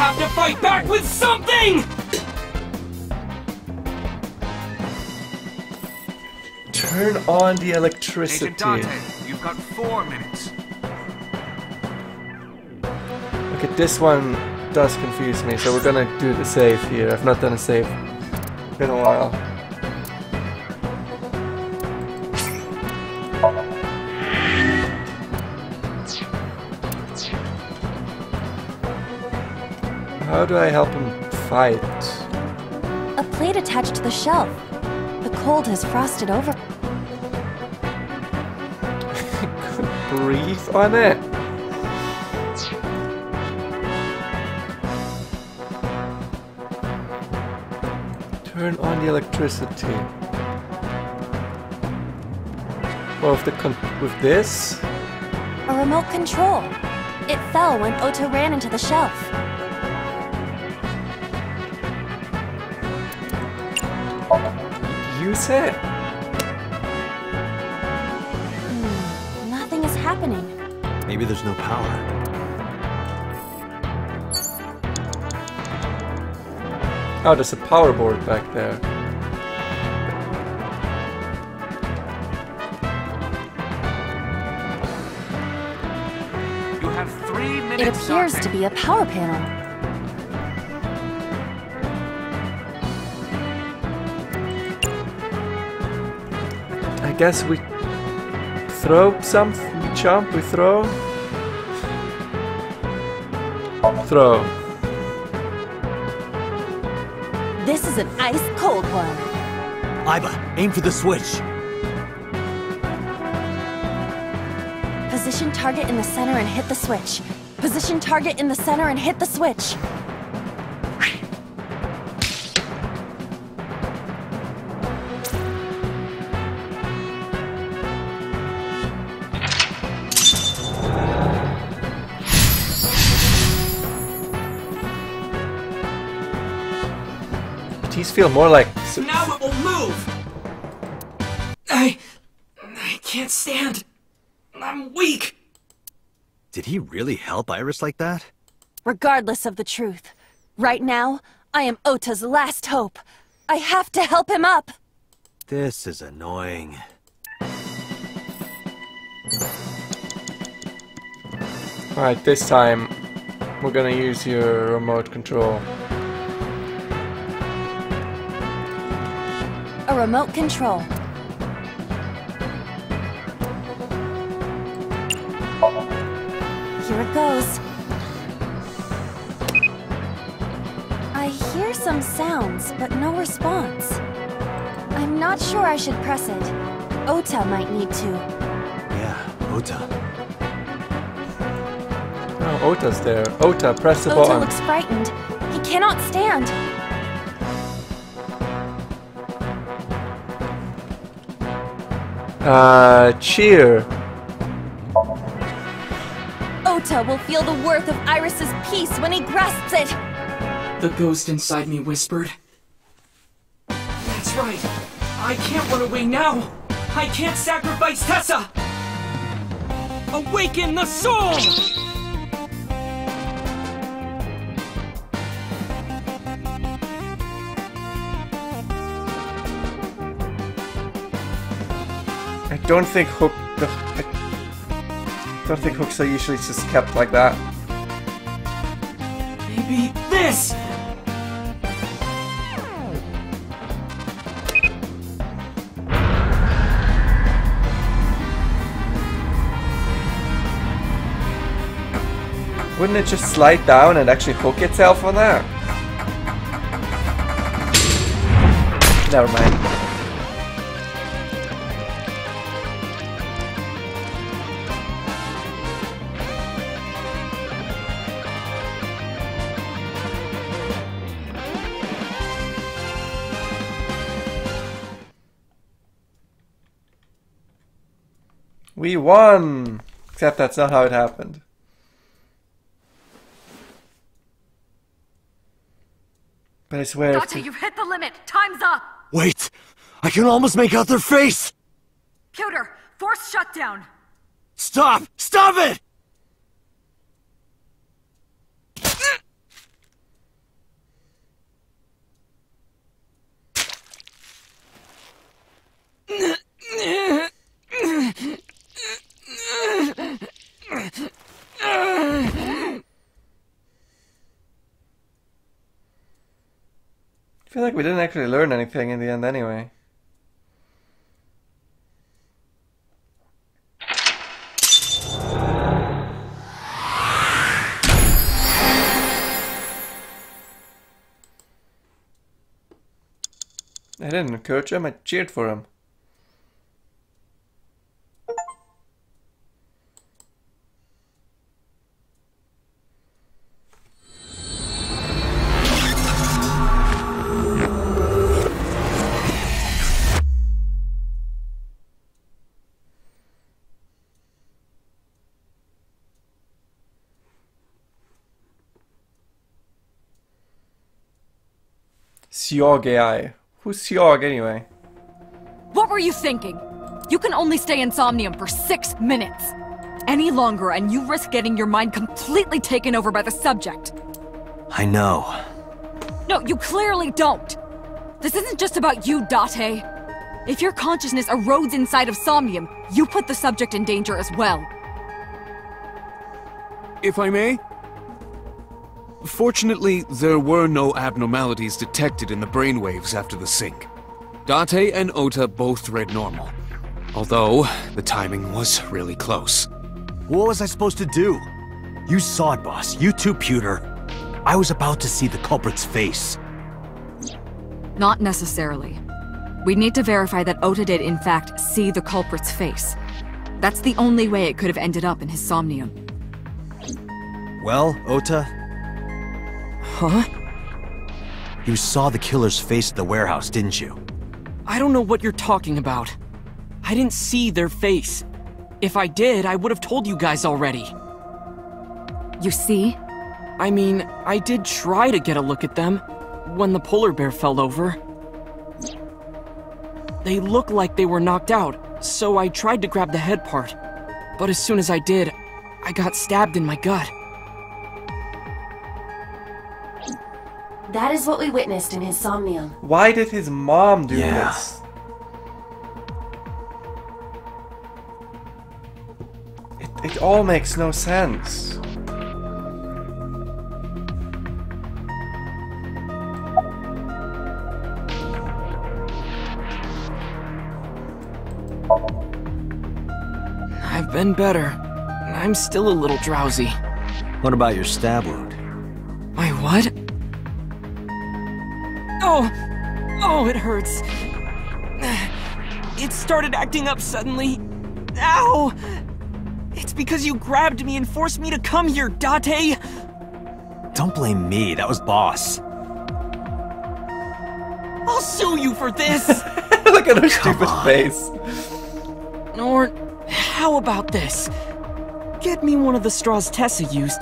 have to fight back with something! Turn on the electricity. Agent Dante, you've got 4 minutes. Okay, this one does confuse me, so we're gonna do the save here. I've not done a save in a while. How do I help him fight? A plate attached to the shelf. The cold has frosted over. Breathe on it. Turn on the electricity. Well, with this? A remote control. It fell when Otto ran into the shelf. Use it. Nothing is happening. Maybe there's no power. Oh, there's a power board back there. You have 3 It minutes. appears Dante. to be a power panel. I guess we throw something. We jump, we throw. Throw. This is an ice cold one. Iba, aim for the switch. Position target in the center and hit the switch. Position target in the center and hit the switch. These feel more like... Now it will move! I can't stand. I'm weak. Did he really help Iris like that? Regardless of the truth, right now, I am Ota's last hope. I have to help him up. This is annoying. Alright, this time we're gonna use your remote control. A remote control. Here it goes. I hear some sounds, but no response. I'm not sure I should press it. Ota might need to. Yeah, Ota. Oh, Ota's there. Ota, press the Ota button. looks frightened. He cannot stand. Cheer. Ota will feel the worth of Iris's peace when he grasps it. The ghost inside me whispered. That's right. I can't run away now. I can't sacrifice Tessa. Awaken the soul! I don't think hooks are usually just kept like that. Maybe this! Wouldn't it just slide down and actually hook itself on that? Never mind. We won! Except that's not how it happened. But I swear... Dante, you've hit the limit! Time's up! Wait! I can almost make out their face! Pewter, force shutdown! Stop! Stop it! like we didn't actually learn anything in the end anyway. I didn't encourage him, I cheered for him. Sjog AI. Who's Sjog anyway? What were you thinking? You can only stay in Somnium for 6 minutes. Any longer and you risk getting your mind completely taken over by the subject. I know. No, you clearly don't. This isn't just about you, Date. If your consciousness erodes inside of Somnium, you put the subject in danger as well. If I may? Fortunately, there were no abnormalities detected in the brainwaves after the sync. Date and Ota both read normal. Although, the timing was really close. What was I supposed to do? You saw it, boss. You too, Pewter. I was about to see the culprit's face. Not necessarily. We need to verify that Ota did in fact see the culprit's face. That's the only way it could have ended up in his Somnium. Well, Ota? Huh? You saw the killer's face at the warehouse, didn't you? I don't know what you're talking about. I didn't see their face. If I did, I would have told you guys already. You see? I mean, I did try to get a look at them when the polar bear fell over. They looked like they were knocked out, so I tried to grab the head part. But as soon as I did, I got stabbed in my gut. That is what we witnessed in his Somnium. Why did his mom do this? It all makes no sense. I've been better. I'm still a little drowsy. What about your stab wound? My what? Oh, it hurts. It started acting up suddenly. Ow! It's because you grabbed me and forced me to come here, Date! Don't blame me, that was boss. I'll sue you for this! Look at her stupid face. Or, how about this? Get me one of the straws Tessa used,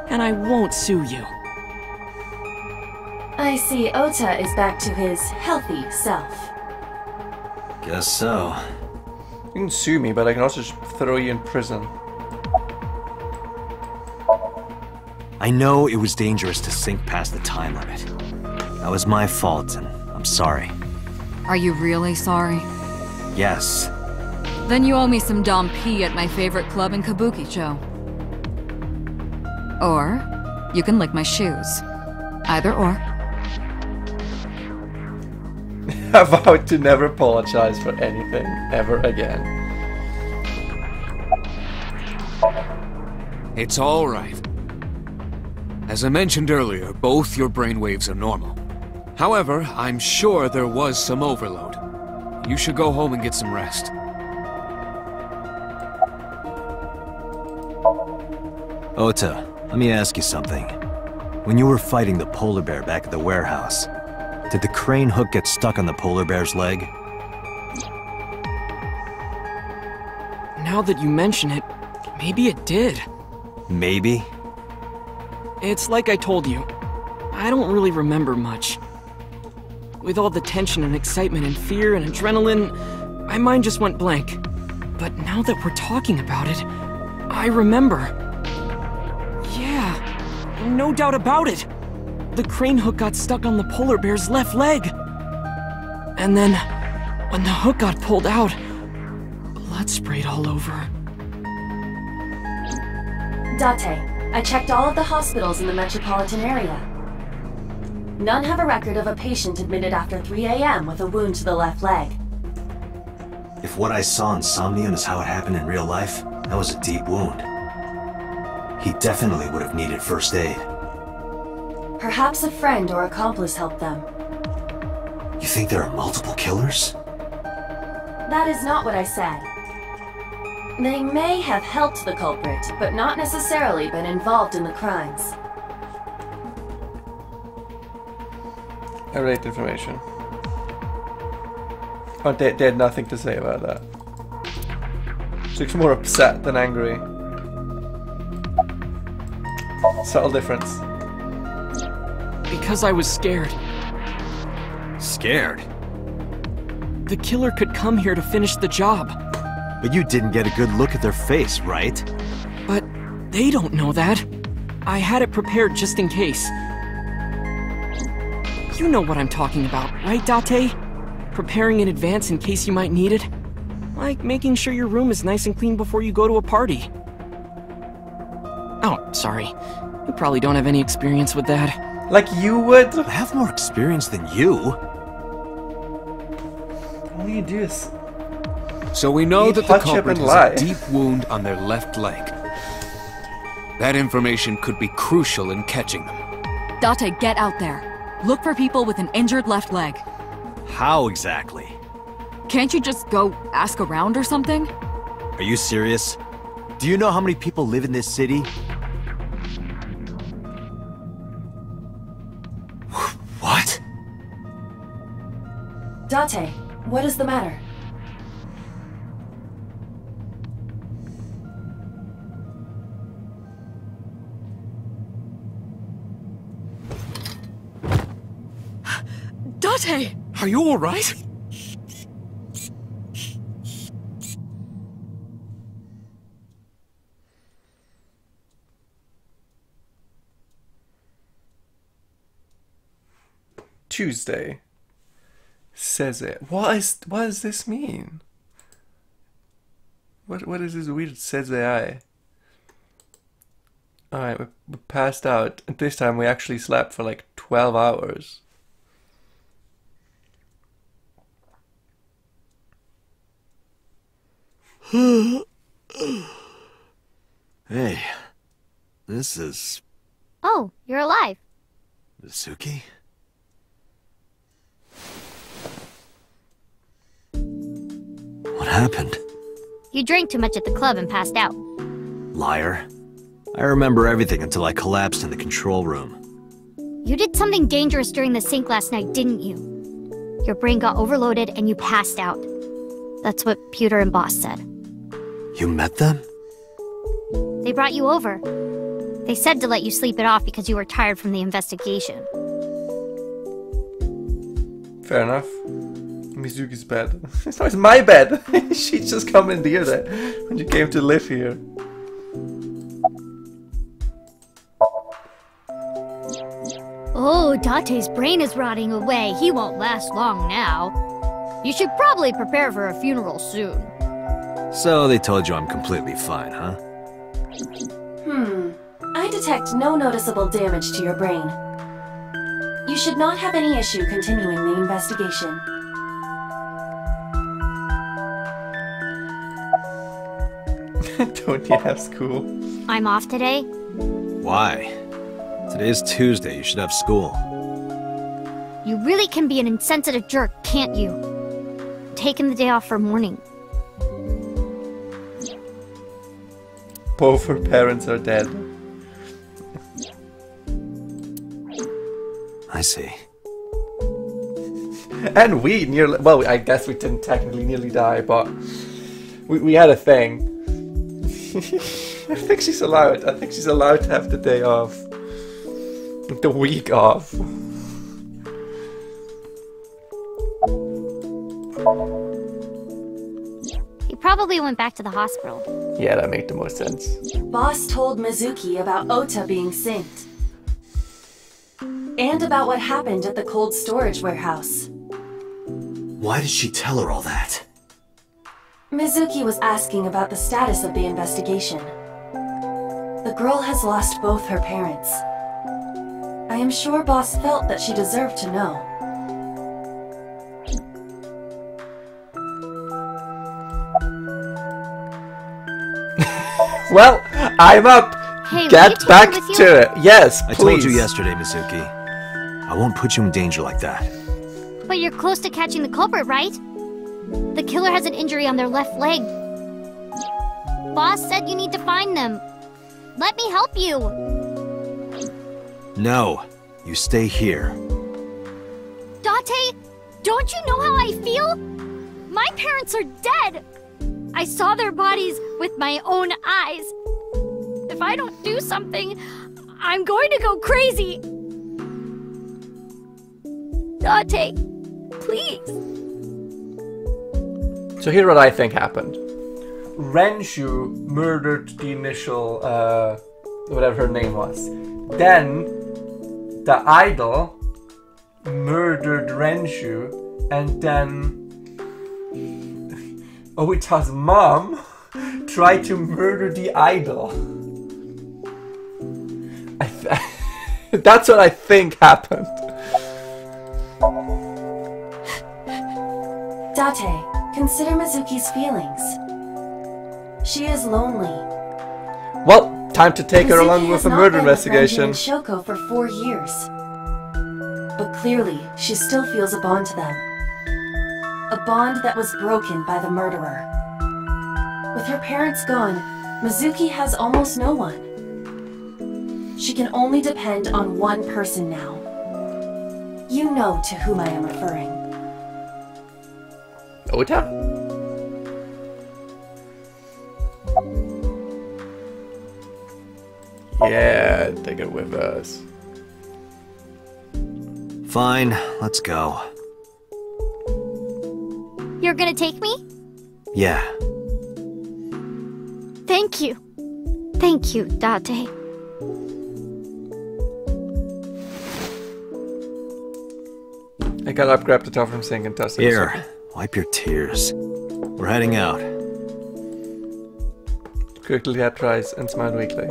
and I won't sue you. I see Ota is back to his healthy self. Guess so. You can sue me, but I can also just throw you in prison. I know it was dangerous to sink past the time limit. That was my fault, and I'm sorry. Are you really sorry? Yes. Then you owe me some Dom P at my favorite club in Kabukicho. Or, you can lick my shoes. Either or. I vowed to never apologize for anything ever again. It's all right. As I mentioned earlier, both your brainwaves are normal. However, I'm sure there was some overload. You should go home and get some rest. Ota, let me ask you something. When you were fighting the polar bear back at the warehouse, did the crane hook get stuck on the polar bear's leg? Now that you mention it, maybe it did. Maybe? It's like I told you. I don't really remember much. With all the tension and excitement and fear and adrenaline, my mind just went blank. But now that we're talking about it, I remember. Yeah, no doubt about it. The crane hook got stuck on the polar bear's left leg. And then, when the hook got pulled out, blood sprayed all over. Date, I checked all of the hospitals in the metropolitan area. None have a record of a patient admitted after 3 a.m. with a wound to the left leg. If what I saw in Somnium is how it happened in real life, that was a deep wound. He definitely would have needed first aid. Perhaps a friend or accomplice helped them. You think there are multiple killers? That is not what I said. They may have helped the culprit, but not necessarily been involved in the crimes. I relate information. Oh, they had nothing to say about that. She looks more upset than angry. Subtle difference. Because I was scared. Scared? The killer could come here to finish the job. But you didn't get a good look at their face, right? But they don't know that. I had it prepared just in case. You know what I'm talking about, right, Date? Preparing in advance in case you might need it. Like making sure your room is nice and clean before you go to a party. Oh, sorry. You probably don't have any experience with that. Like you would? I have more experience than you. All you do is... So we know You that the touch up culprit and has lie. a deep wound on their left leg. That information could be crucial in catching them. Date, get out there. Look for people with an injured left leg. How exactly? Can't you just go ask around or something? Are you serious? Do you know how many people live in this city? What? Date, what is the matter? Date! Are you all right? Tuesday. Says it. What does this mean? What is this weird says AI? Alright, we passed out. And this time we actually slept for like 12 hours. Hey, this is... Oh, you're alive. Mizuki? What happened? You drank too much at the club and passed out. Liar. I remember everything until I collapsed in the control room. You did something dangerous during the sink last night, didn't you? Your brain got overloaded and you passed out. That's what Pewter and Boss said. You met them? They brought you over. They said to let you sleep it off because you were tired from the investigation. Fair enough. Mizuki's bed. It's not my bed. She just commandeered it when she came to live here. Oh, Date's brain is rotting away. He won't last long now. You should probably prepare for a funeral soon. So they told you I'm completely fine, huh? I detect no noticeable damage to your brain. You should not have any issue continuing the investigation. Don't you have school? I'm off today. Why? Today's Tuesday, you should have school. You really can be an insensitive jerk, can't you? Taking the day off for mourning. Both her parents are dead. I see. And we nearly... Well, I guess we didn't technically nearly die, but... We had a thing. I think she's allowed. I think she's allowed to have the day off. The week off. He probably went back to the hospital. Yeah, that made the most sense. Boss told Mizuki about Ota being synced. And about what happened at the cold storage warehouse. Why did she tell her all that? Mizuki was asking about the status of the investigation. The girl has lost both her parents. I am sure Boss felt that she deserved to know. Well, I'm up. Hey, Get back to it. Yes, please. I told you yesterday, Mizuki. I won't put you in danger like that. But you're close to catching the culprit, right? The killer has an injury on their left leg. Boss said you need to find them. Let me help you. No, you stay here. Date, don't you know how I feel? My parents are dead. I saw their bodies with my own eyes. If I don't do something, I'm going to go crazy. Date, please. So here's what I think happened. Renshu murdered the initial, whatever her name was. Then, the idol murdered Renshu, and then Oita's mom tried to murder the idol. That's what I think happened. Date, consider Mizuki's feelings. She is lonely. Well, time to take her Mizuki along has with a not murder been with Renji investigation. and Shoko for 4 years. But clearly, she still feels a bond to them. A bond that was broken by the murderer. With her parents gone, Mizuki has almost no one. She can only depend on one person now. You know to whom I am referring. Ota? Yeah, take it with us. Fine, let's go. You're gonna take me? Yeah. Thank you. Thank you, Date. I got up, grabbed the top from sink and tossed it. Here, wipe your tears. We're heading out. Quickly had tries and smiled weakly.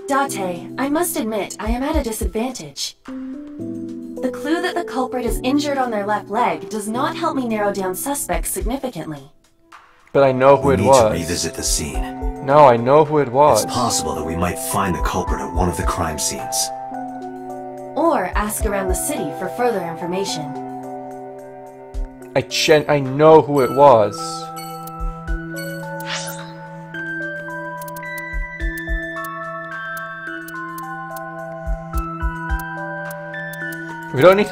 Date, I must admit, I am at a disadvantage. The clue that the culprit is injured on their left leg does not help me narrow down suspects significantly. But I know who We it need was. to revisit the scene. No, I know who it was. It's possible that we might find the culprit at one of the crime scenes. Or ask around the city for further information. I know who it was. We don't need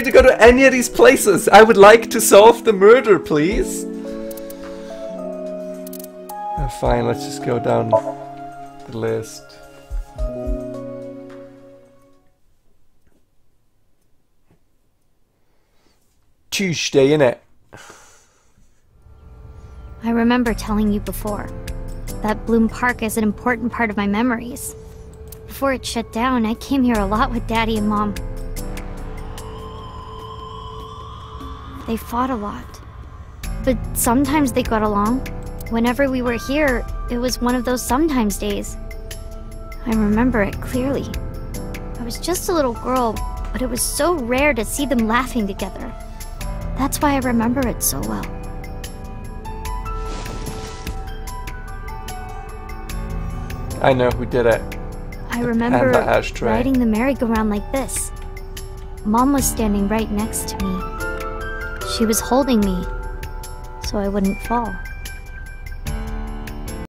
to go to any of these places. I would like to solve the murder, please. Fine, let's just go down the list. Tuesday, innit? I remember telling you before that Bloom Park is an important part of my memories. Before it shut down, I came here a lot with Daddy and Mom. They fought a lot, but sometimes they got along. Whenever we were here, it was one of those sometimes days. I remember it clearly. I was just a little girl, but it was so rare to see them laughing together. That's why I remember it so well. I know who did it. I remember the ashtray. riding the merry-go-round like this. Mom was standing right next to me. She was holding me, so I wouldn't fall.